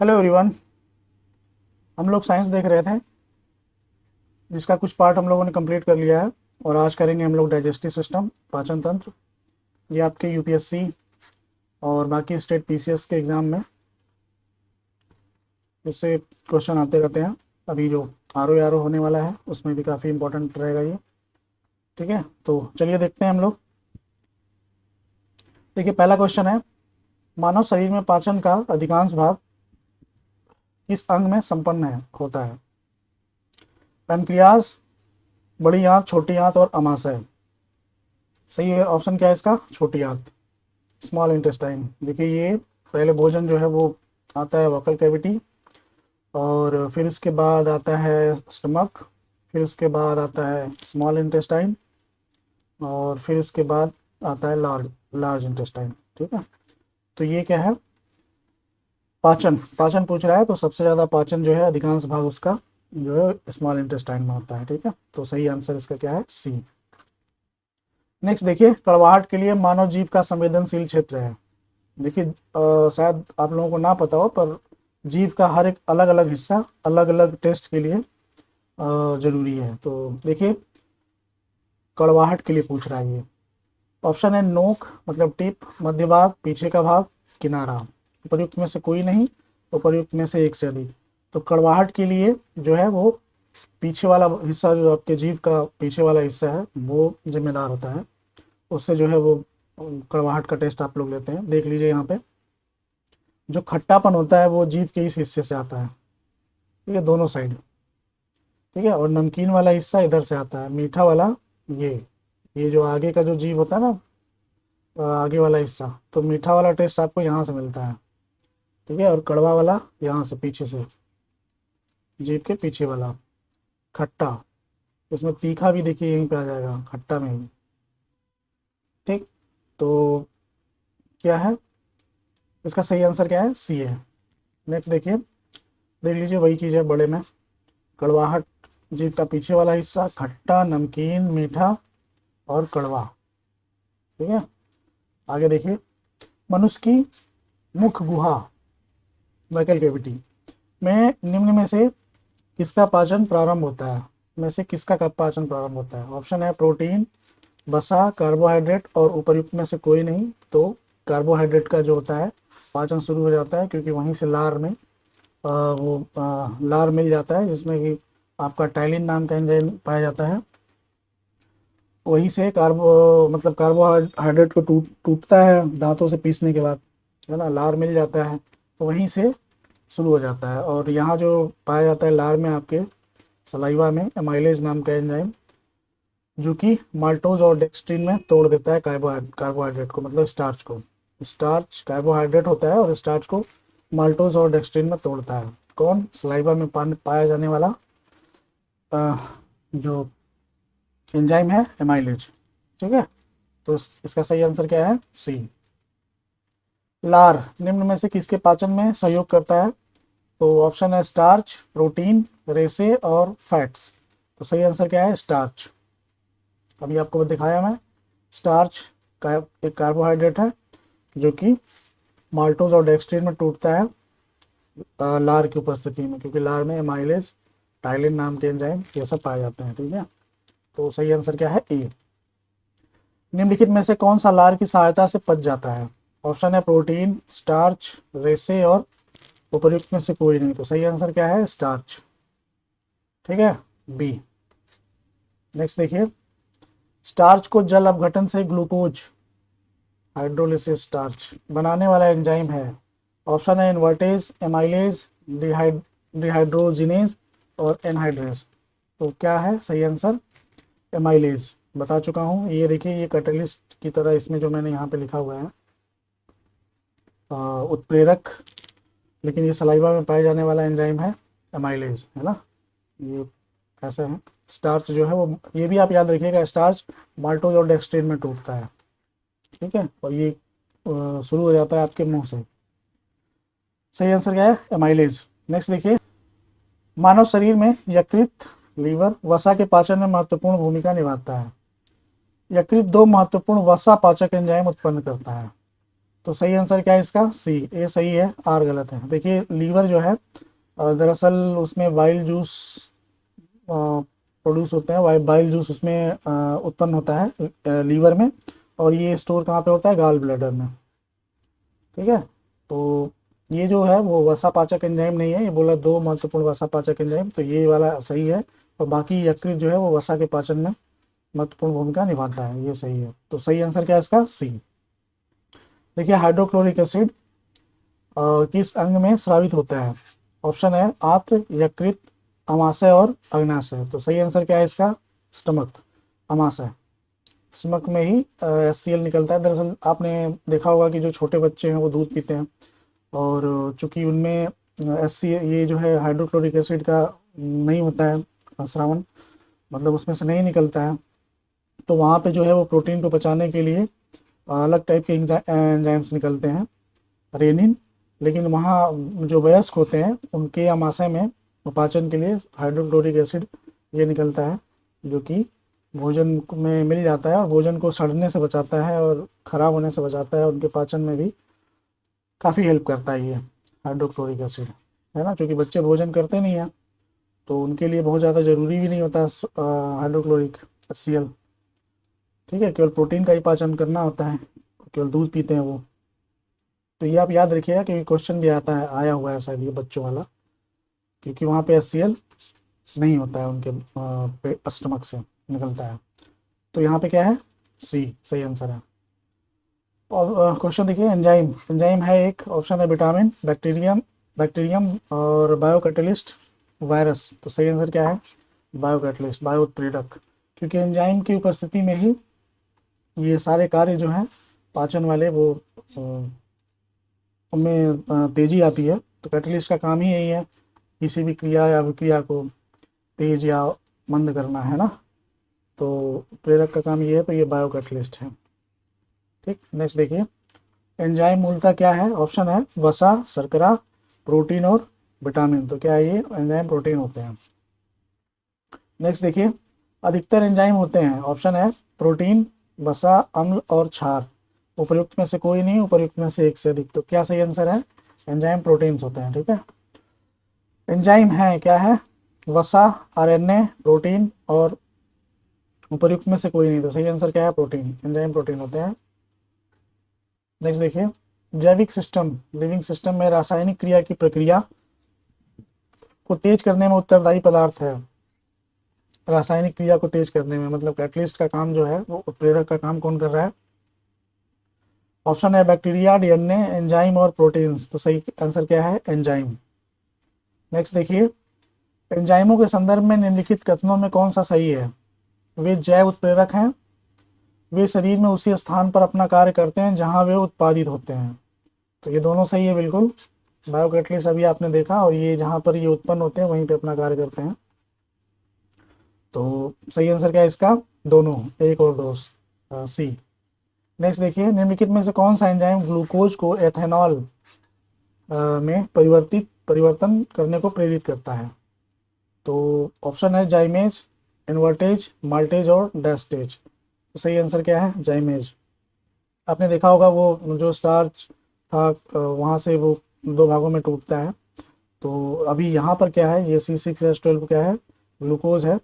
Hello everyone. हम लोग science देख रहे थे, जिसका कुछ पार्ट हम लोगों ने कंप्लीट कर लिया है। और आज करेंगे हम लोग डाइजेस्टिव सिस्टम, पाचन तंत्र। ये आपके यूपीएससी और बाकी स्टेट पीसीएस के एग्ज़ाम में इससे क्वेश्चन आते रहते हैं। अभी जो आर ओ होने वाला है उसमें भी काफ़ी इंपॉर्टेंट रहेगा ये। ठीक है, तो चलिए देखते हैं हम लोग। देखिए, पहला क्वेश्चन है, मानव शरीर में पाचन का अधिकांश भाग किस अंग में संपन्न होता है? पैनक्रियाज, बड़ी आंत, छोटी आंत और अमाशय। सही है ऑप्शन क्या है इसका? छोटी आंत, स्मॉल इंटेस्टाइन। देखिए, ये पहले भोजन जो है वो आता है वोकल कैविटी, और फिर उसके बाद आता है स्टमक, फिर उसके बाद आता है स्मॉल इंटेस्टाइन, और फिर उसके बाद आता है लार्ज लार्ज इंटेस्टाइन। ठीक है, तो ये क्या है? पाचन पाचन पूछ रहा है, तो सबसे ज़्यादा पाचन जो है अधिकांश भाग उसका जो है स्मॉल इंटेस्टाइन में होता है। ठीक है, तो सही आंसर इसका क्या है? सी। नेक्स्ट देखिए, कड़वाहट के लिए मानव जीभ का संवेदनशील क्षेत्र है। देखिए, शायद आप लोगों को ना पता हो, पर जीभ का हर एक अलग अलग हिस्सा अलग अलग टेस्ट के लिए जरूरी है। तो देखिए, कड़वाहट के लिए पूछ रहा है ये। ऑप्शन है नोक मतलब टिप, मध्य भाग, पीछे का भाग, किनारा। उपर्युक्त में से कोई नहीं, उपर्युक्त में से एक से अधिक। तो कड़वाहट के लिए जो है वो पीछे वाला हिस्सा, जो आपके जीभ का पीछे वाला हिस्सा है, वो जिम्मेदार होता है। उससे जो है वो कड़वाहट का टेस्ट आप लोग लेते हैं। देख लीजिए यहाँ पे, जो खट्टापन होता है वो जीभ के इस हिस्से से आता है। ठीक है, दोनों साइड। ठीक है, और नमकीन वाला हिस्सा इधर से आता है, मीठा वाला ये ये जो आगे का जो जीभ होता है ना, आगे वाला हिस्सा, तो मीठा वाला टेस्ट आपको यहाँ से मिलता है। ठीक है, और कड़वा वाला यहाँ से पीछे से, जीभ के पीछे वाला। खट्टा, इसमें तीखा भी देखिए यहीं पे आ जाएगा, खट्टा में ही। ठीक, तो क्या है इसका सही आंसर? क्या है? सी है। नेक्स्ट देखिए, देख लीजिए वही चीज़ है बड़े में। कड़वाहट, जीभ का पीछे वाला हिस्सा, खट्टा, नमकीन, मीठा और कड़वा। ठीक है, आगे देखिए, मनुष्य की मुख गुहा, वैकल कैविटी में निम्न में से किसका पाचन प्रारंभ होता है? में से किसका का पाचन प्रारंभ होता है? ऑप्शन है प्रोटीन, वसा, कार्बोहाइड्रेट और उपर्युक्त में से कोई नहीं। तो कार्बोहाइड्रेट का जो होता है पाचन शुरू हो जाता है, क्योंकि वहीं से लार में लार मिल जाता है, जिसमें कि आपका टाइलिन नाम का एंजाइम पाया जाता है। वहीं से कार्बोहाइड्रेट को टूटता है दांतों से पीसने के बाद, है ना, लार मिल जाता है, तो वहीं से शुरू हो जाता है। और यहाँ जो पाया जाता है लार में, आपके सलाइवा में, एमाइलेज नाम का एंजाइम, जो कि माल्टोज और डेक्सट्रिन में तोड़ देता है कार्बोहाइड्रेट को, मतलब स्टार्च को। स्टार्च कार्बोहाइड्रेट होता है और स्टार्च को माल्टोज और डेक्सट्रिन में तोड़ता है। कौन? सलाइवा में पाया जाने वाला जो एंजाइम है, एमाइलेज। ठीक है, तो इसका सही आंसर क्या है? सी। लार निम्न में से किसके पाचन में सहयोग करता है? तो ऑप्शन है स्टार्च, प्रोटीन, रेसे और फैट्स। तो सही आंसर क्या है? स्टार्च। अभी आपको दिखाया मैं, स्टार्च का एक कार्बोहाइड्रेट है जो कि माल्टोज और डेक्सट्रिन में टूटता है लार की उपस्थिति में, क्योंकि लार में एमाइलेज, टाइलिन नाम के एंजाइम ये सब पाए जाते हैं। ठीक है, तो सही आंसर क्या है? ए। निम्नलिखित में से कौन सा लार की सहायता से पच जाता है? ऑप्शन है प्रोटीन, स्टार्च, रेसे और उपर्युक्त में से कोई नहीं। तो सही आंसर क्या है? स्टार्च। ठीक है, बी। नेक्स्ट देखिए, स्टार्च को जल अपघटन से ग्लूकोज हाइड्रोलिसिस स्टार्च बनाने वाला एंजाइम है। ऑप्शन है इन्वर्टेज, एमाइलेज, डिहाइड्रोजिनेज और एनहाइड्रेज। तो क्या है सही आंसर? एमाइलेज। बता चुका हूँ, ये देखिए, ये कैटलिस्ट की तरह इसमें जो मैंने यहाँ पे लिखा हुआ है उत्प्रेरक, लेकिन ये सलाइवा में पाए जाने वाला एंजाइम है एमाइलेज, है ना। ये ऐसा है। स्टार्च जो है वो, ये भी आप याद रखिएगा, स्टार्च माल्टोज और डेक्सट्रिन में टूटता है। ठीक है, और ये शुरू हो जाता है आपके मुंह से। सही आंसर क्या है? एमाइलेज। नेक्स्ट देखिए, मानव शरीर में यकृत, लीवर, वसा के पाचन में महत्वपूर्ण भूमिका निभाता है। यकृत दो महत्वपूर्ण वसा पाचक एंजाइम उत्पन्न करता है। तो सही आंसर क्या है इसका? सी, ए सही है, आर गलत है। देखिए लीवर जो है दरअसल उसमें वाइल जूस प्रोड्यूस होते हैं, बाइल जूस उसमें उत्पन्न होता है लीवर में, और ये स्टोर कहाँ पे होता है? गाल ब्लैडर में। ठीक है, तो ये जो है वो वसा पाचक एंजाइम नहीं है, ये बोला दो महत्वपूर्ण वसा पाचक एंजाइम, तो ये वाला सही है। और बाकी यकृत जो है वो वसा के पाचन में महत्वपूर्ण भूमिका निभाता है, ये सही है। तो सही आंसर क्या है इसका? सी। देखिए हाइड्रोक्लोरिक एसिड किस अंग में स्रावित होता है? ऑप्शन है आत्र, यकृत, अमाशय और अग्नाशय। तो सही आंसर क्या है इसका? स्टमक, अमाशय। स्टमक में ही HCl निकलता है। दरअसल आपने देखा होगा कि जो छोटे बच्चे हैं वो दूध पीते हैं, और चूंकि उनमें HCl ये जो है हाइड्रोक्लोरिक एसिड का नहीं होता है स्रावन, मतलब उसमें से नहीं निकलता है, तो वहाँ पे जो है वो प्रोटीन को पचाने के लिए अलग टाइप के एंजाइम्स निकलते हैं, रेनिन। लेकिन वहाँ जो वयस्क होते हैं उनके अमाशय में पाचन के लिए हाइड्रोक्लोरिक एसिड ये निकलता है, जो कि भोजन में मिल जाता है और भोजन को सड़ने से बचाता है और ख़राब होने से बचाता है। उनके पाचन में भी काफ़ी हेल्प करता है ये हाइड्रोक्लोरिक एसिड, है ना। क्योंकि बच्चे भोजन करते नहीं हैं, तो उनके लिए बहुत ज़्यादा ज़रूरी भी नहीं होता हाइड्रोक्लोरिक HCl। ठीक है, केवल प्रोटीन का ही पाचन करना होता है, केवल दूध पीते हैं वो। तो ये आप याद रखिएगा कि क्वेश्चन भी आता है, आया हुआ है शायद ये बच्चों वाला, क्योंकि वहाँ पे HCl नहीं होता है उनके स्टमक से निकलता है। तो यहाँ पे क्या है? सी सही आंसर है। और क्वेश्चन देखिए, एंजाइम, एंजाइम है एक, ऑप्शन है विटामिन, बैक्टीरियम और बायोकैटलिस्ट, वायरस। तो सही आंसर क्या है? बायोकैटलिस्ट, बायो उत्प्रेरक। क्योंकि एंजाइम की उपस्थिति में ही ये सारे कार्य जो हैं पाचन वाले वो उनमें तेजी आती है। तो कैटलिस्ट का काम ही यही है, किसी भी क्रिया या विक्रिया को तेज या मंद करना, है ना। तो प्रेरक का काम ये है, तो ये बायो कैटलिस्ट है। ठीक, नेक्स्ट देखिए, एंजाइम मूलतः क्या है? ऑप्शन है वसा, शर्करा, प्रोटीन और विटामिन। तो क्या है ये? एंजाइम प्रोटीन होते हैं। नेक्स्ट देखिए, अधिकतर एंजाइम होते हैं, ऑप्शन है प्रोटीन, वसा, अम्ल और क्षार। उपर्युक्त में से कोई नहीं, उपर्युक्त में से एक से अधिक। तो क्या सही आंसर है? एंजाइम प्रोटीन्स होते हैं। ठीक है, एंजाइम है क्या है? वसा, RNA, प्रोटीन और उपर्युक्त में से कोई नहीं। तो सही आंसर क्या है? प्रोटीन, एंजाइम प्रोटीन होते हैं। नेक्स्ट देखिए, जैविक सिस्टम, लिविंग सिस्टम में रासायनिक क्रिया की प्रक्रिया को तेज करने में उत्तरदायी पदार्थ है। रासायनिक क्रिया को तेज करने में मतलब कैटलिस्ट का काम जो है वो उत्प्रेरक का काम कौन कर रहा है? ऑप्शन है बैक्टीरिया, DNA, एंजाइम और प्रोटीन्स। तो सही आंसर क्या है? एंजाइम। नेक्स्ट देखिए, एंजाइमों के संदर्भ में निम्नलिखित कथनों में कौन सा सही है? वे जैव उत्प्रेरक हैं, वे शरीर में उसी स्थान पर अपना कार्य करते हैं जहां वे उत्पादित होते हैं। तो ये दोनों सही है बिल्कुल। बायोकैटलिस्ट अभी आपने देखा, और ये जहां पर ये उत्पन्न होते हैं वहीं पे अपना कार्य करते हैं। तो सही आंसर क्या है इसका? दोनों, एक और दो, सी। नेक्स्ट देखिए, निम्नलिखित में से कौन सा एंजाइम ग्लूकोज को एथेनॉल में परिवर्तन करने को प्रेरित करता है? तो ऑप्शन है जाइमेज, इन्वर्टेज, माल्टेज और डायस्टेज। तो सही आंसर क्या है? जाइमेज। आपने देखा होगा वो जो स्टार्च था वहाँ से वो दो भागों में टूटता है। तो अभी यहाँ पर क्या है? ये C6H12 क्या है? ग्लूकोज है,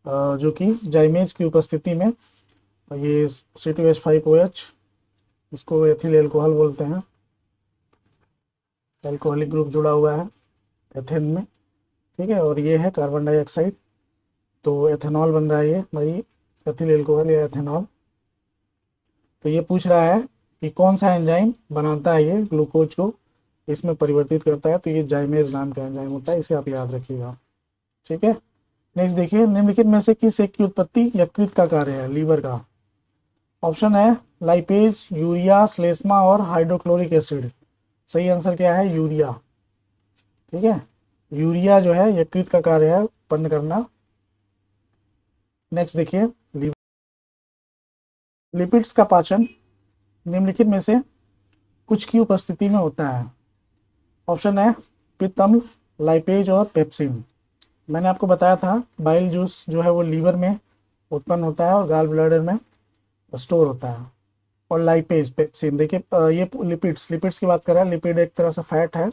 जो कि जाइमेज की उपस्थिति में ये C2H5OH, इसको एथिल एल्कोहल बोलते हैं, एल्कोहलिक ग्रुप जुड़ा हुआ है एथेन में। ठीक है, और ये है कार्बन डाइऑक्साइड, तो एथेनॉल बन रहा है ये भाई, एथिल एल्कोहल या एथेनॉल। तो ये पूछ रहा है कि कौन सा एंजाइम बनाता है ये ग्लूकोज को इसमें परिवर्तित करता है। तो ये जाइमेज नाम का एंजाइम होता है, इसे आप याद रखिएगा। ठीक है, नेक्स्ट देखिए, निम्नलिखित में से किस एक की उत्पत्ति यकृत का कार्य है, लीवर का? ऑप्शन है लाइपेज, यूरिया, श्लेष्मा और हाइड्रोक्लोरिक एसिड। सही आंसर क्या है? यूरिया। ठीक है, यूरिया जो है यकृत का कार्य है उत्पन्न करना। नेक्स्ट देखिए, लिपिड्स का पाचन निम्नलिखित में से कुछ की उपस्थिति में होता है? ऑप्शन है पित्त अम्ल, लाइपेज और पेप्सिन। मैंने आपको बताया था बाइल जूस जो है वो लीवर में उत्पन्न होता है और गाल ब्लैडर में स्टोर होता है। और लाइपेज पेप्सिन। देखिए ये लिपिड्स की बात कर रहा है। लिपिड एक तरह से फैट है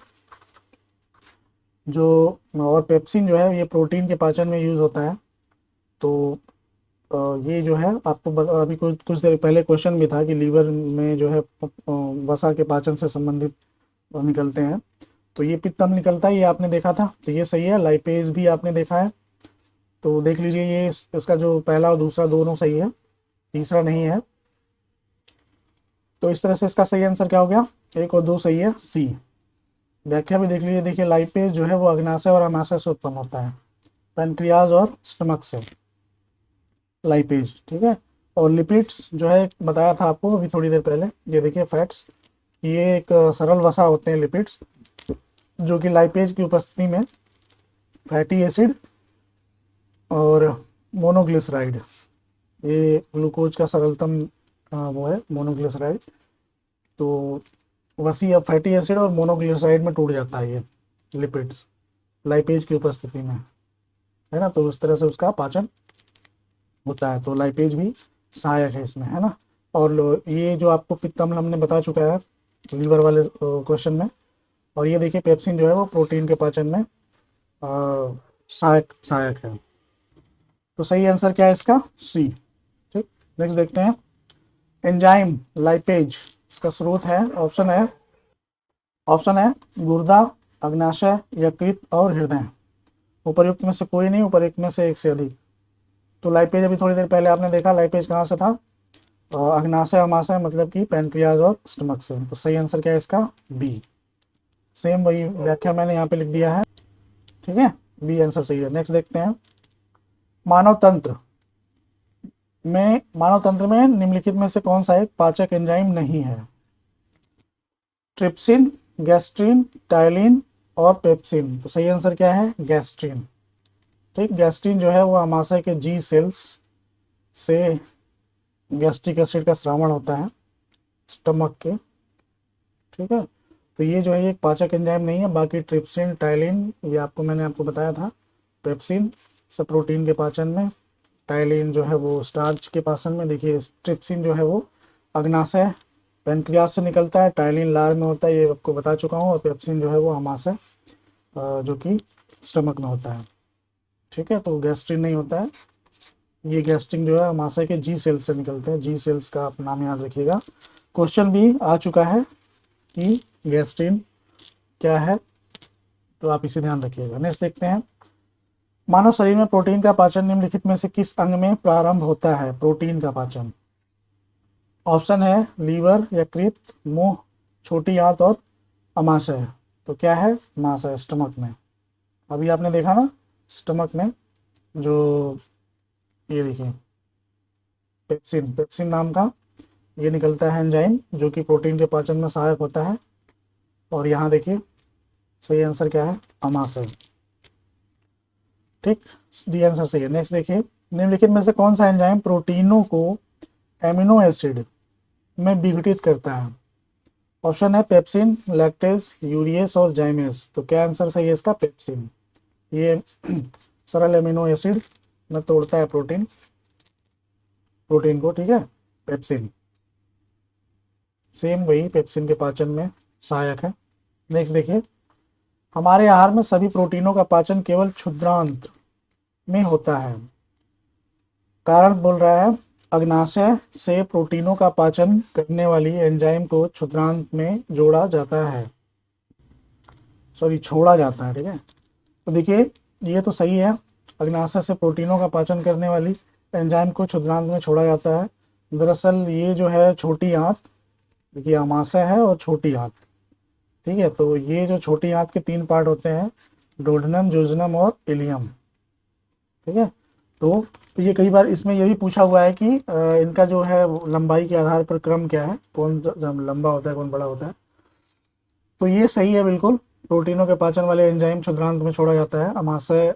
जो, और पेप्सिन जो है ये प्रोटीन के पाचन में यूज होता है। तो ये जो है आपको अभी कुछ कुछ देर पहले क्वेश्चन भी था कि लीवर में जो है वसा के पाचन से संबंधित निकलते हैं। तो ये पित्तम निकलता है, ये आपने देखा था, तो ये सही है। लाइपेज भी आपने देखा है, तो देख लीजिए ये इसका जो पहला और दूसरा दोनों सही है, तीसरा नहीं है। तो इस तरह से इसका सही आंसर क्या हो गया, 1 और 2 सही है, सी। व्याख्या भी देख लीजिए। देखिए लाइपेज जो है वो अग्नाशय और अमाशय से उत्पन्न होता है, पैनक्रियाज और स्टमक से, लाइपेज, ठीक है। और लिपिड्स जो है बताया था आपको अभी थोड़ी देर पहले, ये देखिए फैट्स, ये एक सरल वसा होते हैं लिपिड्स, जो कि लाइपेज की उपस्थिति में फैटी एसिड और मोनोग्लिसराइड, ये ग्लूकोज का सरलतम वो है मोनोग्लिसराइड। तो वसी अब फैटी एसिड और मोनोग्लिसराइड में टूट जाता है ये लिपिड्स लाइपेज की उपस्थिति में, है ना। तो उस तरह से उसका पाचन होता है। तो लाइपेज भी सहायक है इसमें, है ना। और ये जो आपको पित्तम हमने बता चुका है लीवर वाले क्वेश्चन में। और ये देखिए पेप्सिन जो है वो प्रोटीन के पाचन में सहायक सहायक है। तो सही आंसर क्या है इसका, सी। ठीक, नेक्स्ट देखते हैं। एंजाइम लाइपेज, इसका स्रोत है, ऑप्शन है गुर्दा, अग्नाशय, यकृत और हृदय। उपर्युक्त में से कोई नहीं, उपर्युक्त में से एक से अधिक। तो लाइपेज अभी थोड़ी देर पहले आपने देखा, लाइपेज कहाँ से था, अग्नाशय अमाशय मतलब कि पैनक्रियाज और स्टमक से। तो सही आंसर क्या है इसका, बी। सेम वही व्याख्या मैंने यहाँ पे लिख दिया है, ठीक है, बी आंसर सही है। नेक्स्ट देखते हैं। मानव तंत्र में निम्नलिखित में से कौन सा एक पाचक एंजाइम नहीं है, ट्रिप्सिन, गैस्ट्रिन, टाइलिन और पेप्सिन। तो सही आंसर क्या है, गैस्ट्रिन। ठीक, गैस्ट्रिन जो है वो अमाशय के जी सेल्स से गैस्ट्रिक एसिड का श्रावण होता है स्टमक के, ठीक है। तो ये जो है एक पाचक एंजाइम नहीं है। बाकी ट्रिप्सिन, टाइलिन ये मैंने आपको बताया था। पेप्सिन सब प्रोटीन के पाचन में, टाइलिन जो है वो स्टार्च के पाचन में। देखिए ट्रिप्सिन जो है वो अग्नाशय पैनक्रियाज से निकलता है, टाइलिन लार में होता है, ये आपको बता चुका हूँ। और पेप्सिन जो है वो अमाशय जो कि स्टमक में होता है, ठीक है। तो गैस्ट्रिन नहीं होता है। ये गैस्ट्रिन जो है अमाशय के जी सेल्स से निकलते हैं। जी सेल्स का आप नाम याद रखिएगा, क्वेश्चन भी आ चुका है कि गैस्ट्रिन क्या है, तो आप इसे ध्यान रखिएगा। नेक्स्ट देखते हैं। मानव शरीर में प्रोटीन का पाचन निम्नलिखित में से किस अंग में प्रारंभ होता है, प्रोटीन का पाचन। ऑप्शन है लीवर, यकृत, मुंह, छोटी आंत और अमाशय। तो क्या है, अमाशय, स्टमक में। अभी आपने देखा ना स्टमक में जो ये देखिए पेप्सिन नाम का ये निकलता है एंजाइम, जो कि प्रोटीन के पाचन में सहायक होता है। और यहाँ देखिए सही आंसर क्या है, अमाशय। ठीक, डी आंसर सही है। नेक्स्ट देखिए। निम्नलिखित में से कौन सा एंजाइम प्रोटीनों को एमिनो एसिड में विघटित करता है। ऑप्शन है पेप्सिन, लैक्टेज, यूरियस और जाइमेस। तो क्या आंसर सही है इसका, पेप्सिन। ये सरल एमिनो एसिड में तोड़ता है प्रोटीन को, ठीक है, पेप्सिन। सेम वही पेप्सिन के पाचन में सहायक है। नेक्स्ट देखिए। हमारे आहार में सभी प्रोटीनों का पाचन केवल क्षुद्रांत में होता है। कारण बोल रहा है अग्नाशय से प्रोटीनों का पाचन करने वाली एंजाइम को क्षुद्रांत में छोड़ा जाता है, ठीक है। तो देखिए ये तो सही है, अग्नाशय से प्रोटीनों का पाचन करने वाली एंजाइम को क्षुद्रांत में छोड़ा जाता है। दरअसल ये जो है छोटी आंत, देखिए अमाशय है और छोटी आंत, ठीक है। तो ये जो छोटी आंत के 3 पार्ट होते हैं, डोडेनम, जोजेनम और इलियम, ठीक है। तो ये कई बार इसमें ये भी पूछा हुआ है कि इनका जो है लंबाई के आधार पर क्रम क्या है, कौन लंबा होता है कौन बड़ा होता है। तो ये सही है बिल्कुल, प्रोटीनों के पाचन वाले एंजाइम क्षुद्रांत में छोड़ा जाता है अमाशय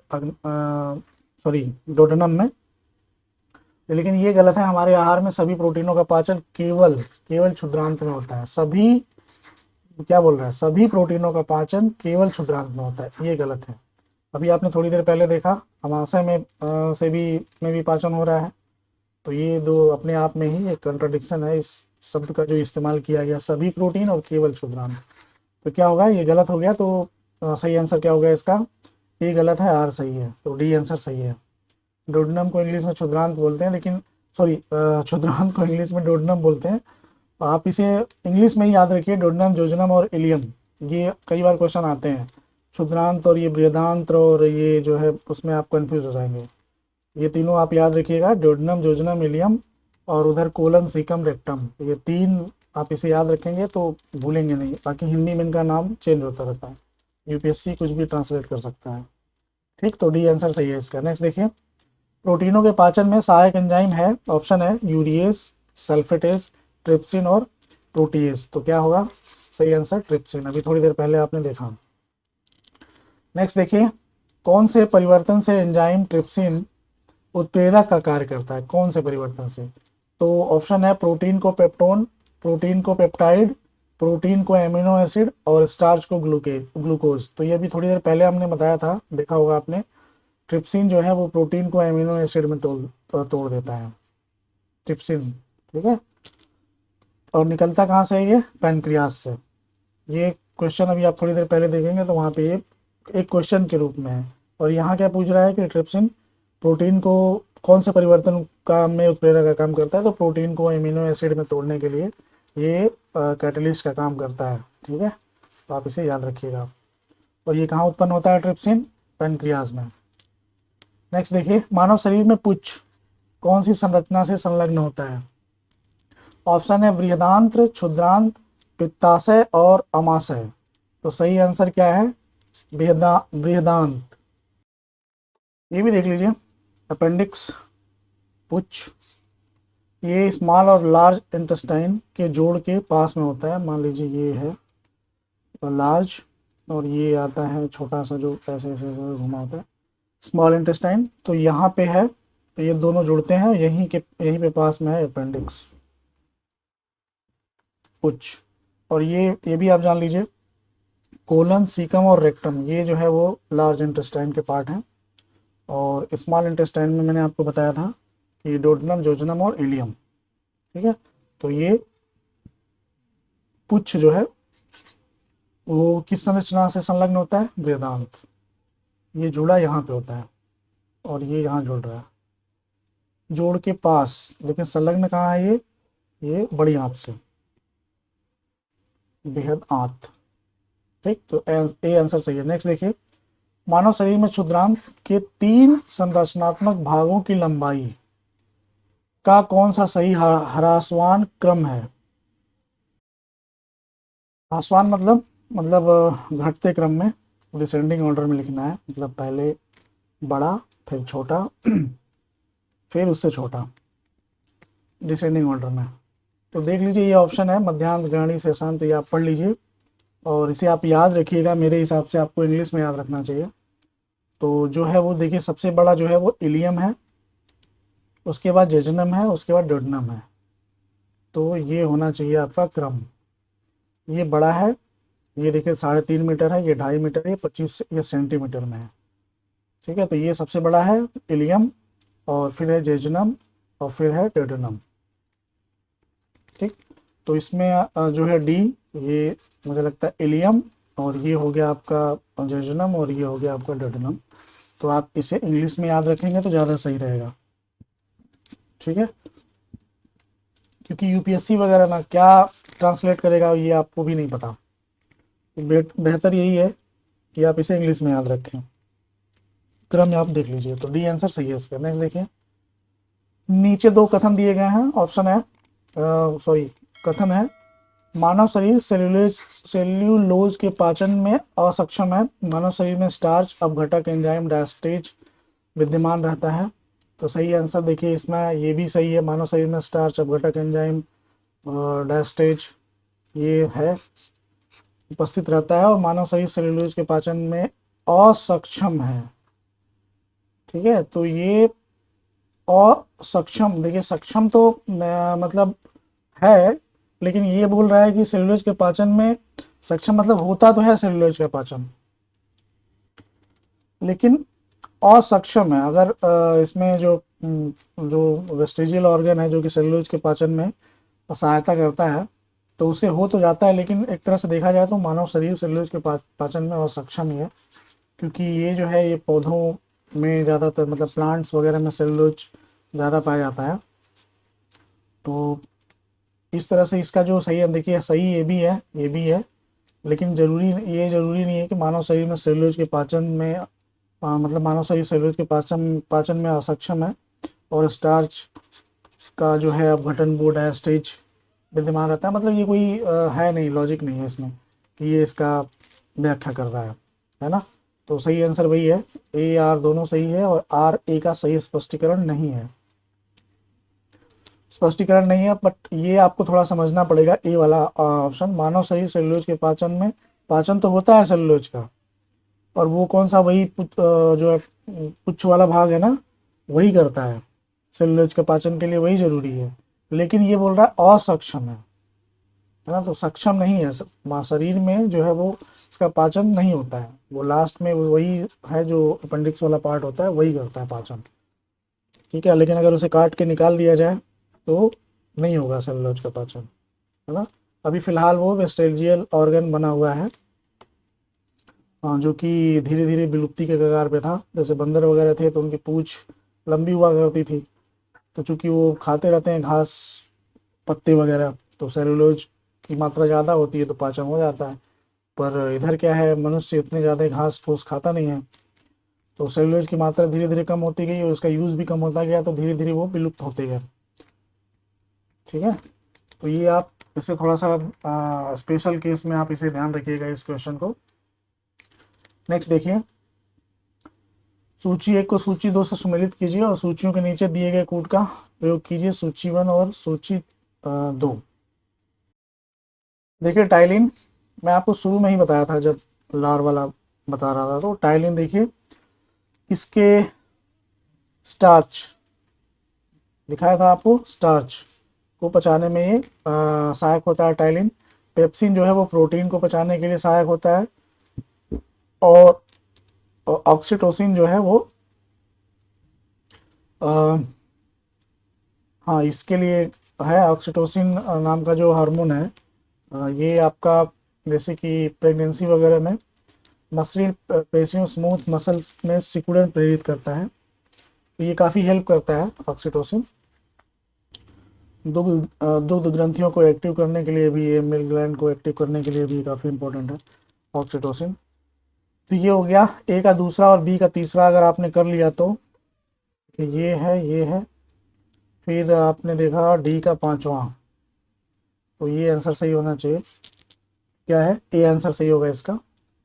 डोडेनम में। लेकिन ये गलत है, हमारे आहार में सभी प्रोटीनों का पाचन केवल क्षुद्रांत में होता है। सभी क्या बोल रहा है, सभी प्रोटीनों का पाचन केवल क्षुद्रांत में होता है, ये गलत है। अभी आपने थोड़ी देर पहले देखा अमाशय में भी पाचन हो रहा है। तो ये दो अपने आप में ही एक कंट्राडिक्शन है इस शब्द का जो इस्तेमाल किया गया, सभी प्रोटीन और केवल क्षुद्रांत। तो क्या होगा, ये गलत हो गया। तो सही आंसर क्या होगा इसका, ये गलत है, आर सही है। तो डी आंसर सही है। डोडनम को इंग्लिश में क्षुद्रांत बोलते हैं, लेकिन सॉरी, क्षुद्रांत को इंग्लिश में डोडनम बोलते हैं। आप इसे इंग्लिश में ही याद रखिए, डोडनम, जोजनम और इलियम, ये कई बार क्वेश्चन आते हैं। क्षुद्रांत और ये बृहदांत्र और ये जो है उसमें आप कंफ्यूज हो जाएंगे। ये तीनों आप याद रखिएगा, डोडनम, जोजनम, इलियम और उधर कोलन, सीकम, रेक्टम, ये तीन आप इसे याद रखेंगे तो भूलेंगे नहीं। बाकी हिंदी में इनका नाम चेंज होता रहता है, यूपीएससी कुछ भी ट्रांसलेट कर सकता है। ठीक, तो डी आंसर सही है इसका। नेक्स्ट देखिए, प्रोटीनों के पाचन में सहायक एंजाइम है, ऑप्शन है यूरिएज, सल्फेटेज, ट्रिप्सिन और प्रोटीएज। तो क्या होगा सही आंसर, ट्रिप्सिन। अभी थोड़ी देर पहले आपने देखा। नेक्स्ट देखिए, कौन से परिवर्तन से एंजाइम ट्रिप्सिन उत्प्रेरक का कार्य करता है, कौन से परिवर्तन से? तो ऑप्शन है प्रोटीन को पेप्टोन, प्रोटीन को पेप्टाइड, प्रोटीन को एमिनो एसिड और स्टार्च को ग्लूकोज। तो ये भी थोड़ी देर पहले हमने बताया था, देखा होगा आपने। ट्रिप्सिन जो है वो प्रोटीन को एमिनो एसिड में तोड़ देता है, ट्रिप्सिन। ठीक है, और निकलता कहाँ से है ये, पैनक्रियास से। ये क्वेश्चन अभी आप थोड़ी देर पहले देखेंगे तो वहाँ पे ये एक क्वेश्चन के रूप में है। और यहाँ क्या पूछ रहा है कि ट्रिप्सिन प्रोटीन को कौन से परिवर्तन का में उत्प्रेरक का काम करता है? तो प्रोटीन को एमिनो एसिड में तोड़ने के लिए ये कैटलिस्ट का काम करता है। ठीक है, तो आप इसे याद रखिएगा। और ये कहाँ उत्पन्न होता है ट्रिप्सिन, पैनक्रियाज में। नेक्स्ट देखिए, मानव शरीर में पुच्छ कौन सी संरचना से संलग्न होता है? ऑप्शन है बृहदांत्र, क्षुद्रांत, पित्ताशय और अमाशय। तो सही आंसर क्या है, बृहदांत। ये भी देख लीजिए, अपेंडिक्स, पुच्छ, ये स्मॉल और लार्ज इंटेस्टाइन के जोड़ के पास में होता है। मान लीजिए ये है लार्ज और ये आता है छोटा सा जो ऐसे ऐसे घुमा होता है, स्मॉल इंटेस्टाइन। तो यहाँ पे है, तो ये दोनों जुड़ते हैं, यहीं पे पास में है अपेंडिक्स, पुच्छ। और ये भी आप जान लीजिए, कोलन, सीकम और रेक्टम, ये जो है वो लार्ज इंटेस्टाइन के पार्ट हैं। और स्मॉल इंटेस्टाइन में मैंने आपको बताया था कि डोडेनम, जोजेनम और इलियम। ठीक है, तो ये पुच्छ जो है वो किस संरचना से संलग्न होता है, बृहदांत। ये जुड़ा यहाँ पे होता है और ये यहाँ जुड़ रहा है, जोड़ के पास, लेकिन संलग्न कहाँ है ये बड़ी आंत से, बेहद आंत। ठीक, तो ए आंसर सही है। नेक्स्ट देखिए, मानव शरीर में क्षुद्रांत के 3 संरचनात्मक भागों की लंबाई का कौन सा सही ह्रासवान क्रम है? ह्रासवान मतलब घटते क्रम में, डिसेंडिंग ऑर्डर में लिखना है। मतलब पहले बड़ा, फिर छोटा, फिर उससे छोटा, डिसेंडिंग ऑर्डर में। तो देख लीजिए, ये ऑप्शन है मध्यांत, ग्रहणी, शेषांत। तो ये आप पढ़ लीजिए और इसे आप याद रखिएगा। मेरे हिसाब से आपको इंग्लिश में याद रखना चाहिए। तो जो है वो देखिए, सबसे बड़ा जो है वो इलियम है, उसके बाद जेजुनम है, उसके बाद डोडेनम है। तो ये होना चाहिए आपका क्रम। ये बड़ा है, ये देखिए 3.5 मीटर है, ये 2.5 मीटर है, 25 ये सेंटीमीटर में है। ठीक है, तो ये सबसे बड़ा है इलियम, और फिर है जेजुनम, और फिर है डोडेनम। ठीक, तो इसमें जो है डी, ये मुझे लगता है इलियम, और ये हो गया आपका जेजुनम, और ये हो गया आपका डोडेनम। तो आप इसे इंग्लिश में याद रखेंगे तो ज़्यादा सही रहेगा। ठीक है, क्योंकि यूपीएससी वगैरह ना क्या ट्रांसलेट करेगा ये आपको भी नहीं पता। बेहतर यही है कि आप इसे इंग्लिश में याद रखें। क्रम आप देख लीजिए, तो डी आंसर सही है इसका। नेक्स्ट देखिए, नीचे 2 कथन दिए गए हैं। ऑप्शन है कथन है मानव शरीर सेल्यूलोज के पाचन में असक्षम है। मानव शरीर में स्टार्च अपघटक एंजाइम डायस्टेज विद्यमान रहता है। तो सही आंसर देखिए इसमें ये भी सही है, मानव शरीर में स्टार्च अपघटक एंजाइम डायस्टेज ये है, उपस्थित रहता है, और मानव शरीर सेल्यूलोज के पाचन में असक्षम है। ठीक है, तो ये असक्षम, देखिए सक्षम तो मतलब है, लेकिन ये बोल रहा है कि सेल्यूलोज के पाचन में सक्षम, मतलब होता तो है सेल्यूलोज का पाचन, लेकिन असक्षम है। अगर इसमें जो वेस्टिजियल ऑर्गन है जो कि सेल्यूलोज के पाचन में सहायता करता है, तो उसे हो तो जाता है, लेकिन एक तरह से देखा जाए तो मानव शरीर सेलुलोज के पाचन में असक्षम ही है, क्योंकि ये जो है ये पौधों में ज़्यादातर, मतलब प्लांट्स वगैरह में सेलुलोज ज़्यादा पाया जाता है। तो इस तरह से इसका जो सही है, देखिए सही ये भी है, ये भी है, लेकिन ज़रूरी नहीं है कि मानव शरीर में सेलुलोज के पाचन में मतलब मानव शरीर सेलुलोज के पाचन में असक्षम है, और स्टार्च का जो है अपघटन वो डायस्टेज विद्यमान रहता है। मतलब ये कोई है नहीं, लॉजिक नहीं है इसमें कि ये इसका व्याख्या कर रहा है ना। तो सही आंसर वही है, ए आर दोनों सही है, और आर ए का सही स्पष्टीकरण नहीं है, स्पष्टीकरण नहीं है। बट ये आपको थोड़ा समझना पड़ेगा, ए वाला ऑप्शन, मानव शरीर सेलुलोज के पाचन में, पाचन तो होता है सेलुलोज का, और वो कौन सा, वही जो है पुच्छ वाला भाग है ना, वही करता है सेलुलोज के पाचन के लिए, वही जरूरी है। लेकिन ये बोल रहा है असक्षम है ना, तो सक्षम नहीं है, शरीर में जो है वो इसका पाचन नहीं होता है, वो लास्ट में वही है जो अपेंडिक्स वाला पार्ट होता है, वही करता है पाचन, ठीक है। लेकिन अगर उसे काट के निकाल दिया जाए तो नहीं होगा सेलुलोज का पाचन, है ना। अभी फिलहाल वो वेस्टेजियल ऑर्गन बना हुआ है, जो कि धीरे धीरे विलुप्ति के कगार पे था। जैसे बंदर वगैरह थे तो उनकी पूंछ लंबी हुआ करती थी, तो चूंकि वो खाते रहते हैं घास पत्ते वगैरह, तो सेलुलोज की मात्रा ज़्यादा होती है तो पाचन हो जाता है। पर इधर क्या है, मनुष्य इतने ज़्यादा घास फूस खाता नहीं है, तो सेलुलोज की मात्रा धीरे धीरे कम होती गई और उसका यूज़ भी कम होता गया, तो धीरे धीरे वो विलुप्त होते गए, ठीक है। तो ये आप इसे थोड़ा सा स्पेशल केस में आप इसे ध्यान रखिएगा, इस क्वेश्चन को। नेक्स्ट देखिए, सूची 1 को सूची 2 से सुमेलित कीजिए और सूचियों के नीचे दिए गए कूट का प्रयोग कीजिए, सूची 1 और सूची 2। देखिए टाइलिन, मैं आपको शुरू में ही बताया था जब लार वाला बता रहा था, तो टाइलिन देखिए, इसके स्टार्च दिखाया था आपको, स्टार्च को पचाने में ये सहायक होता है टाइलिन। पेप्सिन जो है वो प्रोटीन को पचाने के लिए सहायक होता है, और ऑक्सीटोसिन जो है वो हाँ इसके लिए है। ऑक्सीटोसिन नाम का जो हार्मोन है, ये आपका जैसे कि प्रेगनेंसी वगैरह में मसलिन पेशियों, स्मूथ मसल्स में सिकुड़न प्रेरित करता है, तो ये काफ़ी हेल्प करता है ऑक्सीटोसिन। दुग्ध ग्रंथियों को एक्टिव करने के लिए भी, ये मिल्क ग्लैंड को एक्टिव करने के लिए भी काफ़ी इंपॉर्टेंट है ऑक्सीटोसिन। तो ये हो गया ए का दूसरा, और बी का तीसरा अगर आपने कर लिया तो ये है, फिर आपने देखा डी का पांचवा, तो ये आंसर सही होना चाहिए, क्या है, ए आंसर सही होगा इसका,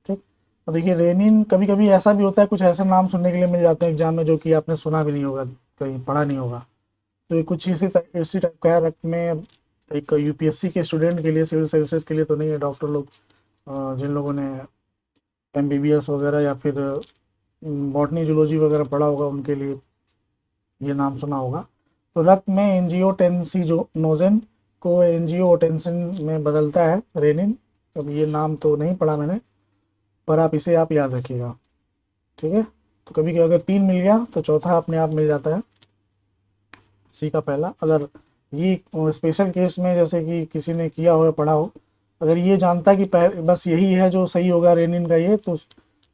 ठीक। और देखिए रेनिन, कभी कभी ऐसा भी होता है, कुछ ऐसे नाम सुनने के लिए मिल जाते हैं एग्जाम में जो कि आपने सुना भी नहीं होगा, कहीं पढ़ा नहीं होगा। तो ये कुछ इसी टाइप का है, रक्त में एक यूपीएससी के स्टूडेंट के लिए, सिविल सर्विसेज के लिए तो नहीं है, डॉक्टर लोग जिन लोगों ने एमबीबीएस वगैरह या फिर बॉटनी जूलॉजी वगैरह पढ़ा होगा, उनके लिए ये नाम सुना होगा। तो रक्त में एंजियोटेंसिनोजन को एंजियोटेंसिन में बदलता है रेनिन। अब ये नाम तो नहीं पढ़ा मैंने, पर आप इसे आप याद रखिएगा, ठीक है। तो कभी अगर 3 मिल गया तो चौथा अपने आप मिल जाता है, सी का पहला। अगर ये स्पेशल केस में जैसे कि किसी ने किया हो या पढ़ा हो, अगर ये जानता कि बस यही है जो सही होगा रेनिन का ये, तो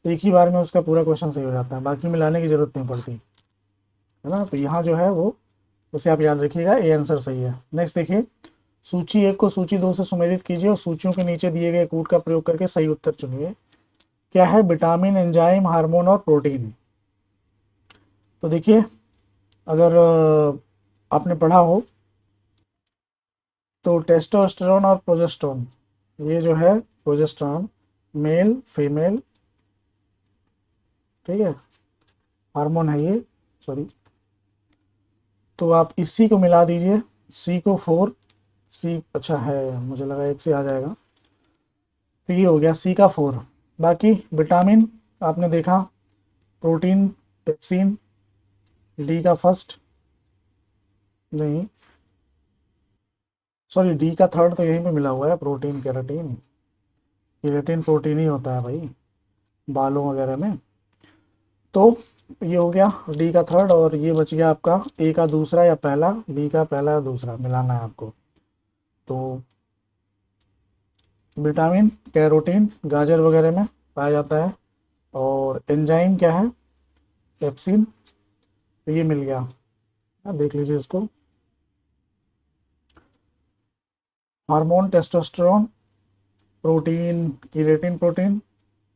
एक ही बार में उसका पूरा क्वेश्चन सही हो जाता है, बाकी मिलाने की ज़रूरत नहीं पड़ती, है ना। तो यहाँ जो है वो उसे आप याद रखिएगा, ए आंसर सही है। नेक्स्ट देखिए, सूची 1 को सूची 2 से सुमेलित कीजिए और सूचियों के नीचे दिए गए कूट का प्रयोग करके सही उत्तर चुनिए। क्या है, विटामिन, एंजाइम, हार्मोन और प्रोटीन। तो देखिए, अगर आपने पढ़ा हो तो टेस्टोस्टेरोन और प्रोजेस्टेरोन, ये जो है प्रोजेस्टेरोन मेल फीमेल, ठीक है, हार्मोन है ये, सॉरी। तो आप इसी को मिला दीजिए, सी को 4, सी अच्छा है, मुझे लगा एक से आ जाएगा, तो ये हो गया सी का 4। बाकी विटामिन आपने देखा, प्रोटीन पेप्सिन, डी का फर्स्ट नहीं, सॉरी डी का थर्ड तो यहीं पे मिला हुआ है, प्रोटीन केराटिन, केराटिन प्रोटीन ही होता है भाई बालों वगैरह में। तो ये हो गया डी का थर्ड, और ये बच गया आपका ए का दूसरा या पहला, बी का पहला या दूसरा मिलाना है आपको। तो विटामिन कैरोटीन गाजर वगैरह में पाया जाता है, और एंजाइम क्या है, पेप्सिन। तो ये मिल गया, देख लीजिए इसको। हार्मोन टेस्टोस्टेरोन, प्रोटीन कीरेटिन प्रोटीन,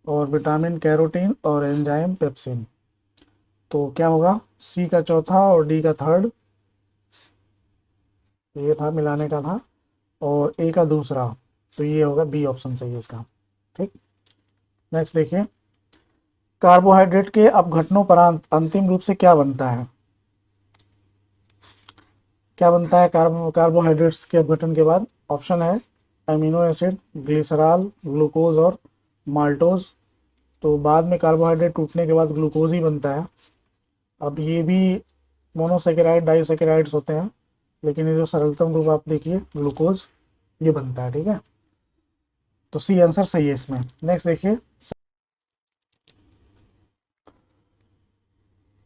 और विटामिन कैरोटीन, और एंजाइम पेप्सिन। तो क्या होगा, सी का चौथा और डी का थर्ड, ये था मिलाने का था, और ए का दूसरा। तो ये होगा बी ऑप्शन सही है इसका। ठीक, नेक्स्ट देखिए, कार्बोहाइड्रेट के अपघटनों पर अंतिम रूप से क्या बनता है? क्या बनता है कार्बोहाइड्रेट्स के अपघटन के बाद? ऑप्शन है अमीनो एसिड, ग्लिसरॉल, ग्लूकोज और माल्टोज। तो बाद में कार्बोहाइड्रेट टूटने के बाद ग्लूकोज ही बनता है। अब ये भी मोनोसेकेराइड डाइसेकेराइड्स होते हैं, लेकिन ये जो सरलतम ग्रुप आप देखिए ग्लूकोज, ये बनता है। ठीक है, तो सी आंसर सही है इसमें। नेक्स्ट देखिए,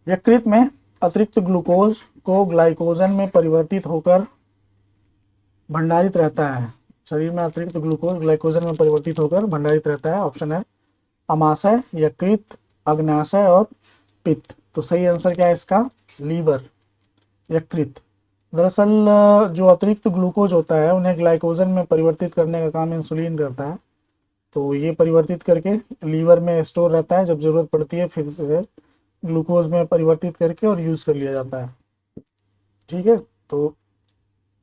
यकृत में अतिरिक्त ग्लूकोज को ग्लाइकोजन में परिवर्तित होकर भंडारित रहता है। शरीर में अतिरिक्त ग्लूकोज ग्लाइकोजन में परिवर्तित होकर भंडारित रहता है। ऑप्शन है अमाशय, यकृत, अग्न्याशय और पित्त। तो सही आंसर क्या है इसका? लीवर, यकृत। दरअसल जो अतिरिक्त ग्लूकोज होता है उन्हें ग्लाइकोजन में परिवर्तित करने का काम इंसुलिन करता है। तो ये परिवर्तित करके लीवर में स्टोर रहता है, जब जरूरत पड़ती है फिर से ग्लूकोज में परिवर्तित करके और यूज़ कर लिया जाता है। ठीक है, तो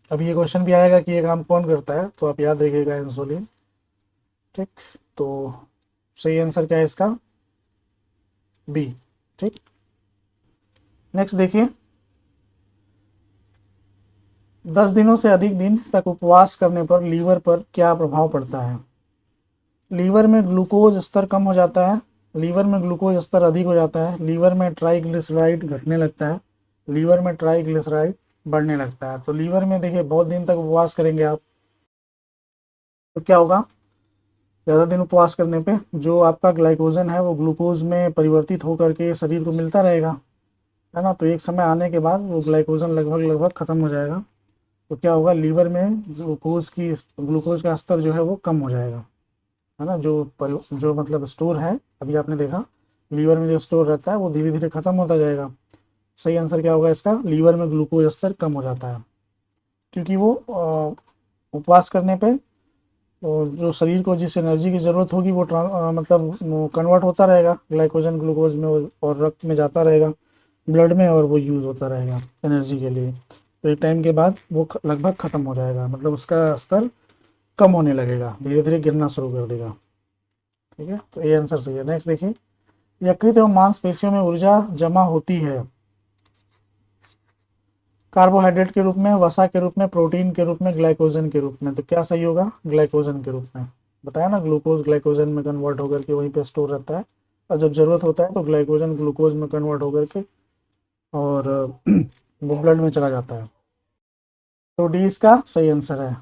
अब ये क्वेश्चन भी आएगा कि ये काम कौन करता है, तो आप याद रखिएगा इंसुलिन। ठीक, तो सही आंसर क्या है इसका? बी। ठीक, नेक्स्ट देखिए, 10 दिनों से अधिक दिन तक उपवास करने पर लीवर पर क्या प्रभाव पड़ता है? लीवर में ग्लूकोज स्तर कम हो जाता है, लीवर में ग्लूकोज स्तर अधिक हो जाता है, लीवर में ट्राइग्लिसराइड घटने लगता है, लीवर में ट्राइग्लिसराइड बढ़ने लगता है। तो लीवर में देखिए बहुत दिन तक उपवास करेंगे आप तो क्या होगा, ज़्यादा दिन उपवास करने पे जो आपका ग्लाइकोजन है वो ग्लूकोज में परिवर्तित होकर के शरीर को मिलता रहेगा, है ना। तो एक समय आने के बाद वो ग्लाइकोजन लगभग लगभग ख़त्म हो जाएगा। तो क्या होगा, लीवर में ग्लूकोज का स्तर जो है वो कम हो जाएगा, है ना। जो मतलब स्टोर है, अभी आपने देखा लीवर में जो स्टोर रहता है वो धीरे धीरे ख़त्म होता जाएगा। सही आंसर क्या होगा इसका? लीवर में ग्लूकोज स्तर कम हो जाता है, क्योंकि वो उपवास करने पे जो शरीर को जिस एनर्जी की ज़रूरत होगी वो मतलब कन्वर्ट होता रहेगा ग्लाइकोजन ग्लूकोज में, और रक्त में जाता रहेगा, ब्लड में, और वो यूज़ होता रहेगा एनर्जी के लिए। तो एक टाइम के बाद वो लगभग ख़त्म हो जाएगा, मतलब उसका स्तर कम होने लगेगा, धीरे धीरे गिरना शुरू कर देगा। ठीक है, तो ये आंसर सही है। नेक्स्ट देखिए, यकृत एवं मांसपेशियों में ऊर्जा जमा होती है कार्बोहाइड्रेट के रूप में, वसा के रूप में, प्रोटीन के रूप में, ग्लाइकोजन के रूप में। तो क्या सही होगा? ग्लाइकोजन के रूप में। बताया ना, ग्लूकोज ग्लाइकोजन में कन्वर्ट होकर के वहीं पे स्टोर रहता है, और जब ज़रूरत होता है तो ग्लाइकोजन ग्लूकोज में कन्वर्ट होकर के और वो ब्लड में चला जाता है। तो डी इसका सही आंसर है।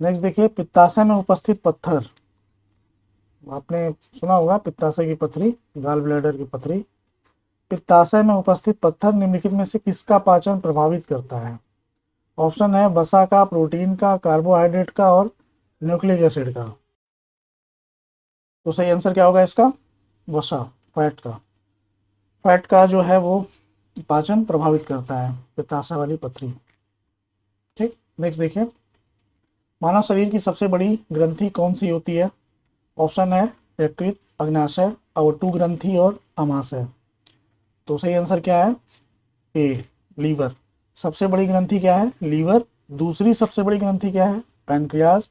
नेक्स्ट देखिए, पित्ताशय में उपस्थित पत्थर। आपने सुना होगा पित्ताशय की पथरी, गाल ब्लैडर की पथरी। पित्ताशय में उपस्थित पत्थर निम्नलिखित में से किसका पाचन प्रभावित करता है? ऑप्शन है वसा का, प्रोटीन का, कार्बोहाइड्रेट का और न्यूक्लिक एसिड का। तो सही आंसर क्या होगा इसका? वसा, फैट का। फैट का जो है वो पाचन प्रभावित करता है, पित्ताशय वाली पथरी। ठीक, नेक्स्ट देखिए, मानव शरीर की सबसे बड़ी ग्रंथि कौन सी होती है? ऑप्शन है यकृत, अग्न्याशय, अवटु ग्रंथि और अमाशय। तो सही आंसर क्या है? ए, लीवर। सबसे बड़ी ग्रंथि क्या है? लीवर। दूसरी सबसे बड़ी ग्रंथि क्या है? पैनक्रियाज।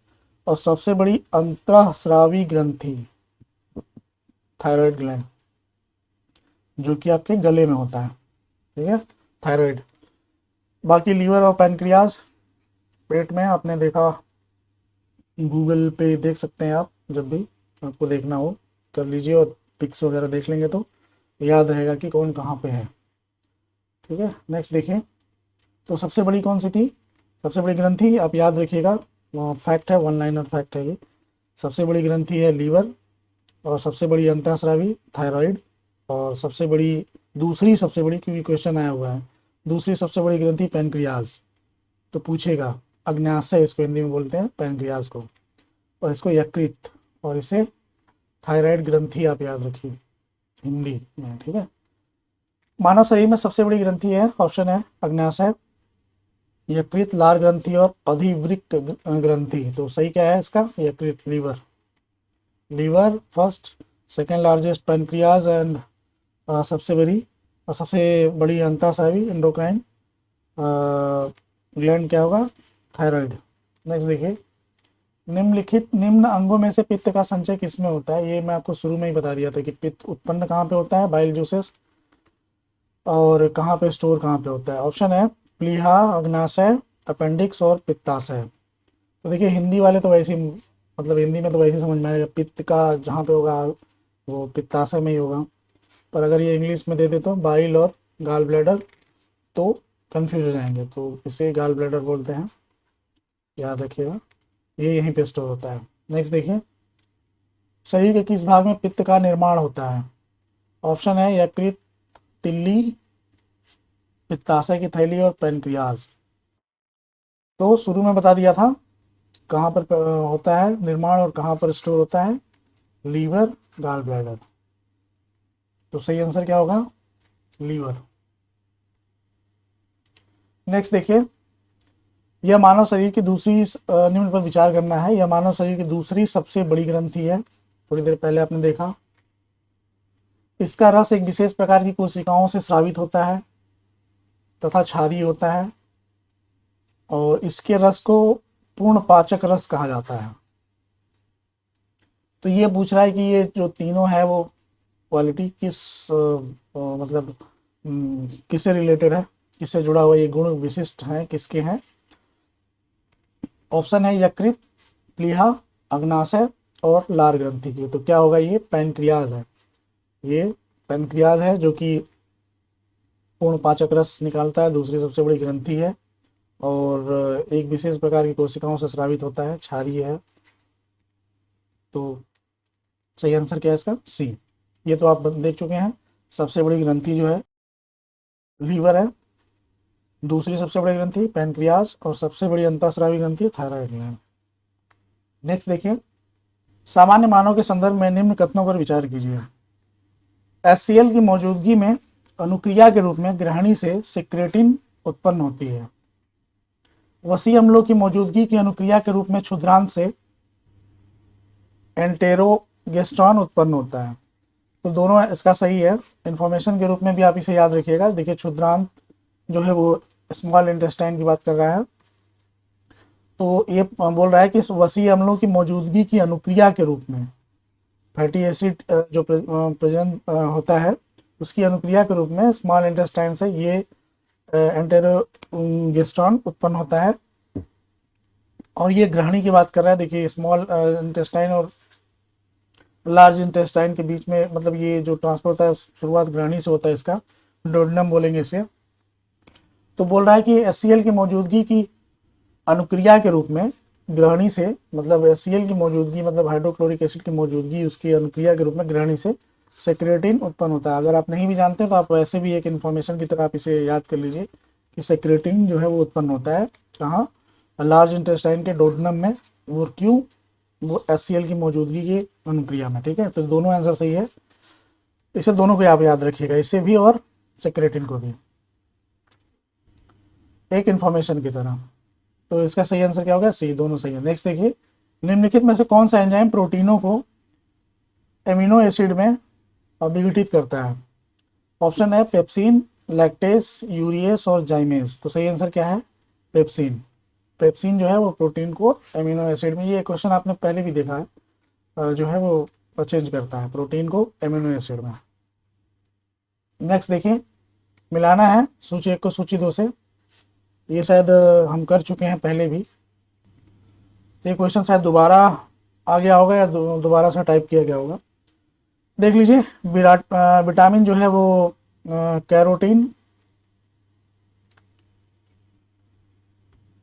और सबसे बड़ी अंतःस्रावी ग्रंथि थायराइड ग्लैंड, जो कि आपके गले में होता है। ठीक है, थायराइड। बाकी लीवर और पैनक्रियाज पेट में, आपने देखा, गूगल पे देख सकते हैं आप, जब भी आपको देखना हो कर लीजिए, और पिक्स वगैरह देख लेंगे तो याद रहेगा कि कौन कहाँ पे है। ठीक है, नेक्स्ट देखिए, तो सबसे बड़ी कौन सी थी? सबसे बड़ी ग्रंथि आप याद रखिएगा, फैक्ट है, वन लाइनर फैक्ट है ये। सबसे बड़ी ग्रंथि है लीवर, और सबसे बड़ी अंतःस्रावी थायराइड, और दूसरी सबसे बड़ी, क्योंकि क्वेश्चन आया हुआ है, दूसरी सबसे बड़ी ग्रंथि पैनक्रियाज। तो पूछेगा अग्न्याशय इसको हिंदी में बोलते हैं, पैनक्रियाज को, और इसको यकृत, और इसे थायराइड ग्रंथि आप याद रखिए हिंदी में, ठीक है। मानव शरीर में सबसे बड़ी ग्रंथि है, ऑप्शन है अग्न्याशय, यकृत, लार ग्रंथि और अधिवृक्क ग्रंथि। तो सही क्या है इसका, यकृत, liver, liver first, second largest pancreas and सबसे बड़ी अंतःस्रावी एंडोक्राइन ग्लैंड क्या होगा, थायराइड। नेक्स्ट देखिए, निम्न अंगों में से पित्त का संचय किसमें होता है। ये मैं आपको शुरू में ही बता दिया था कि पित्त उत्पन्न कहाँ पे होता है, बाइल जूसेस, और कहाँ पे स्टोर कहाँ पे होता है। ऑप्शन है प्लीहा, अग्नाशय, अपेंडिक्स और पित्ताशय। तो देखिए हिंदी वाले तो वैसे ही, मतलब हिंदी में तो वैसे ही समझ में आएगा, पित्त का जहाँ पे होगा वो पित्ताशय में ही होगा, पर अगर ये इंग्लिश में दे दे तो बाइल और गाल ब्लैडर तो कंफ्यूज हो जाएंगे, तो इसे गाल ब्लैडर बोलते हैं, याद रखिएगा, ये यहीं पे स्टोर होता है। नेक्स्ट देखिए, शरीर के किस भाग में पित्त का निर्माण होता है। ऑप्शन है यकृत, तिल्ली, पित्ताशय की थैली और पैनक्रियाज। तो शुरू में बता दिया था कहाँ पर होता है निर्माण और कहाँ पर स्टोर होता है, लीवर, गाल ब्लैडर। तो सही आंसर क्या होगा, लीवर। नेक्स्ट देखिए, यह मानव शरीर की दूसरी, निम्न पर विचार करना है, यह मानव शरीर की दूसरी सबसे बड़ी ग्रंथि है, थोड़ी देर पहले आपने देखा। इसका रस एक विशेष प्रकार की कोशिकाओं से स्रावित होता है तथा क्षारीय होता है, और इसके रस को पूर्ण पाचक रस कहा जाता है। तो ये पूछ रहा है कि ये जो तीनों है वो क्वालिटी किस मतलब किससे रिलेटेड है, किससे जुड़ा हुआ, ये गुण विशिष्ट हैं, किसके हैं। ऑप्शन है यकृत, प्लीहा, अग्नाशय और लार ग्रंथि की। तो क्या होगा, ये पैनक्रियाज है, ये पैनक्रियाज है जो कि पूर्ण पाचक रस निकालता है, दूसरी सबसे बड़ी ग्रंथि है, और एक विशेष प्रकार की कोशिकाओं से स्रावित होता है, क्षारीय है। तो सही आंसर क्या है इसका, सी। ये तो आप देख चुके हैं, सबसे बड़ी ग्रंथि जो है लीवर है, दूसरी सबसे बड़ी ग्रंथि पैनक्रियाज, और सबसे बड़ी अंतःस्रावी ग्रंथि थायराइड ग्लैंड। नेक्स्ट देखिए, सामान्य मानव के संदर्भ में निम्न कथनों पर विचार कीजिए। HCl की मौजूदगी में अनुक्रिया के रूप में ग्रहणी से सिक्रेटिन उत्पन्न होती है। वसी अम्लों की मौजूदगी की अनुक्रिया के रूप में क्षुद्रांत से एंटेरोगेस्ट्रॉन उत्पन्न होता है। तो दोनों इसका सही है, इन्फॉर्मेशन के रूप में भी आप इसे याद रखिएगा। देखिए क्षुद्रांत जो है वो स्मॉल इंटेस्टाइन की बात कर रहा है, तो ये बोल रहा है कि वसी अम्लों की मौजूदगी की अनुक्रिया के रूप में फैटी एसिड जो प्रेजेंट होता है उसकी अनुक्रिया के रूप में स्मॉल इंटेस्टाइन से ये एंटेरोगेस्ट्रॉन उत्पन्न होता है, और ये ग्रहणी की बात कर रहा है। देखिए स्मॉल इंटेस्टाइन और लार्ज इंटेस्टाइन के बीच में, मतलब ये जो ट्रांसफर होता है शुरुआत ग्रहणी से होता है, इसका डोडेनम बोलेंगे इसे। तो बोल रहा है कि HCl की मौजूदगी की अनुक्रिया के रूप में ग्रहणी से, मतलब HCl की मौजूदगी मतलब हाइड्रोक्लोरिक एसिड की मौजूदगी, उसकी अनुक्रिया के रूप में ग्रहणी से सेक्रेटिन उत्पन्न होता है। अगर आप नहीं भी जानते तो आप वैसे भी एक इन्फॉर्मेशन की तरह आप इसे याद कर लीजिए कि सेक्रेटिन जो है वो उत्पन्न होता है कहाँ, लार्ज इंटेस्टाइन के डोडेनम में। वो क्यों, वो HCl की मौजूदगी की अनुक्रिया में, ठीक है। तो दोनों आंसर सही है, इसे दोनों को आप याद रखिएगा, इसे भी और सेक्रेटिन को भी, एक इन्फॉर्मेशन की तरह। तो इसका सही आंसर क्या होगा, सी, दोनों सही है। नेक्स्ट देखिए, निम्नलिखित में से कौन सा एंजाइम प्रोटीनों को एमिनो एसिड में विघटित करता है। ऑप्शन है पेप्सिन, लैक्टेस, यूरिएस और जाइमेस। तो सही आंसर क्या है, पेप्सिन। पेप्सिन जो है वो प्रोटीन को एमिनो एसिड में, ये क्वेश्चन आपने पहले भी देखा है, जो है वो चेंज करता है प्रोटीन को एमिनो एसिड में। नेक्स्ट देखिए, मिलाना है सूची 1 को सूची 2 से, ये शायद हम कर चुके हैं पहले भी, तो ये क्वेश्चन शायद दोबारा आ गया होगा या दोबारा से टाइप किया गया होगा। देख लीजिए, विटामिन जो है वो कैरोटीन,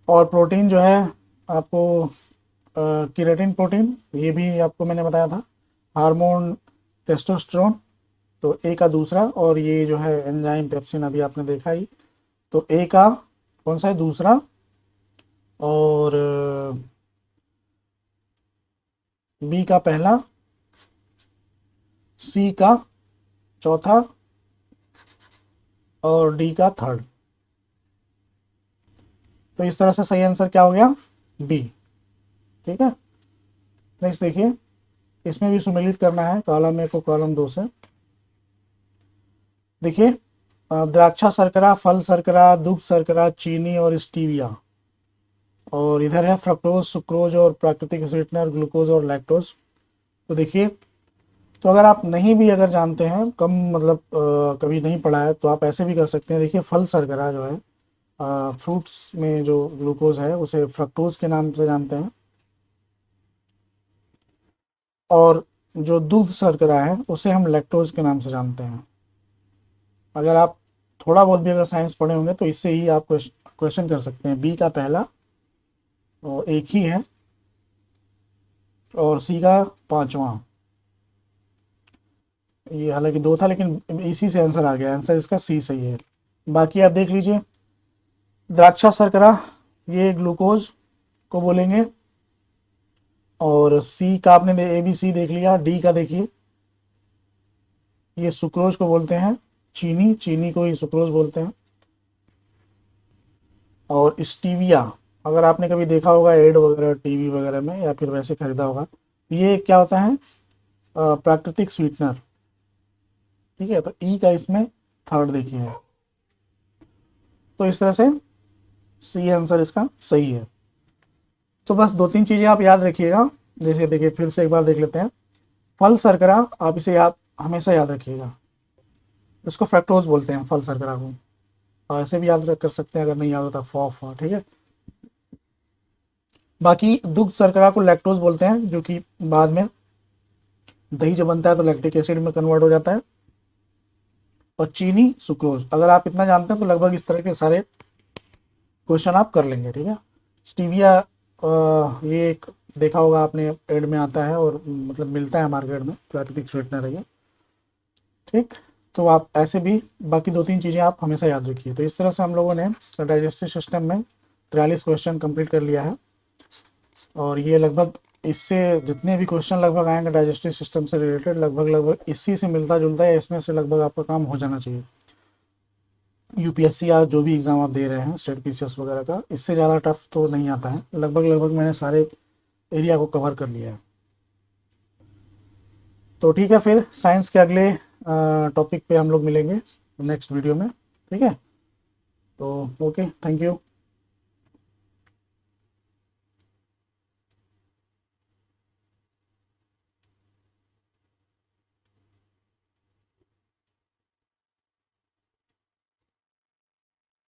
और प्रोटीन जो है आपको केराटिन प्रोटीन, ये भी आपको मैंने बताया था। हार्मोन टेस्टोस्टेरोन, तो ए का दूसरा, और ये जो है एंजाइम पेप्सिन अभी आपने देखा ही, तो ए का कौन सा है, दूसरा और बी का पहला, सी का चौथा और डी का थर्ड। तो इस तरह से सही आंसर क्या हो गया, बी। ठीक है, नेक्स्ट देखिए, इसमें भी सुमेलित करना है कॉलम 1 को कॉलम 2 से। देखिए, द्राक्षा शर्करा, फल शर्करा, दुग्ध शर्करा, चीनी और स्टीविया, और इधर है फ्रक्टोज, सुक्रोज और प्राकृतिक स्वीटनर, ग्लूकोज और लैक्टोज। तो देखिए, तो अगर आप नहीं भी अगर जानते हैं, कम मतलब कभी नहीं पढ़ा है, तो आप ऐसे भी कर सकते हैं। देखिए, फल शर्करा जो है, फ्रूट्स में जो ग्लूकोज है उसे फ्रक्टोज के नाम से जानते हैं, और जो दूध शर्करा है उसे हम लैक्टोज के नाम से जानते हैं। अगर आप थोड़ा बहुत भी अगर साइंस पढ़े होंगे तो इससे ही आप क्वेश्चन कर सकते हैं। बी का पहला और एक ही है, और सी का पांचवा। ये हालांकि दो था, लेकिन इसी से आंसर आ गया, आंसर इसका सी सही है। बाकी आप देख लीजिए, द्राक्षा शर्करा ये ग्लूकोज को बोलेंगे, और सी का आपने ए बी सी देख लिया। डी का देखिए, ये सुक्रोज को बोलते हैं, चीनी, चीनी को ही सुक्रोज बोलते हैं। और स्टीविया, अगर आपने कभी देखा होगा एड वगैरह टीवी वगैरह में, या फिर वैसे खरीदा होगा, ये क्या होता है, प्राकृतिक स्वीटनर। ठीक है, तो ई का इसमें थर्ड देखिए है। तो इस तरह से सी आंसर इसका सही है। तो बस दो तीन चीज़ें आप याद रखिएगा। जैसे देखिए, फिर से एक बार देख लेते हैं। फल शर्करा, आप इसे याद हमेशा याद रखिएगा, इसको फ्रक्टोज बोलते हैं फल शर्करा को, और ऐसे भी याद रख कर सकते हैं अगर नहीं याद होता, फॉ। ठीक है, बाकी दुग्ध शर्करा को लैक्टोज बोलते हैं, जो कि बाद में दही जब बनता है तो लैक्टिक एसिड में कन्वर्ट हो जाता है। और चीनी सुक्रोज, अगर आप इतना जानते हैं तो लगभग इस तरह के सारे क्वेश्चन आप कर लेंगे। ठीक है, स्टीविया, ये एक देखा होगा आपने, एड में आता है और मतलब मिलता है मार्केट में, प्राकृतिक स्वीटनर है ये। ठीक, तो आप ऐसे भी बाकी दो तीन चीज़ें आप हमेशा याद रखिए। तो इस तरह से हम लोगों ने डाइजेस्टिव सिस्टम में 43 क्वेश्चन कंप्लीट कर लिया है, और ये लगभग इससे जितने भी क्वेश्चन लगभग आएंगे डाइजेस्टिव सिस्टम से रिलेटेड, लगभग इसी से मिलता जुलता है, इसमें से लगभग आपका काम हो जाना चाहिए। यूपीएससी या जो भी एग्ज़ाम आप दे रहे हैं स्टेट पीसीएस वगैरह का, इससे ज़्यादा टफ तो नहीं आता है। लगभग मैंने सारे एरिया को कवर कर लिया है। तो ठीक है, फिर साइंस के अगले टॉपिक पे हम लोग मिलेंगे नेक्स्ट वीडियो में। ठीक है, तो ओके, थैंक यू।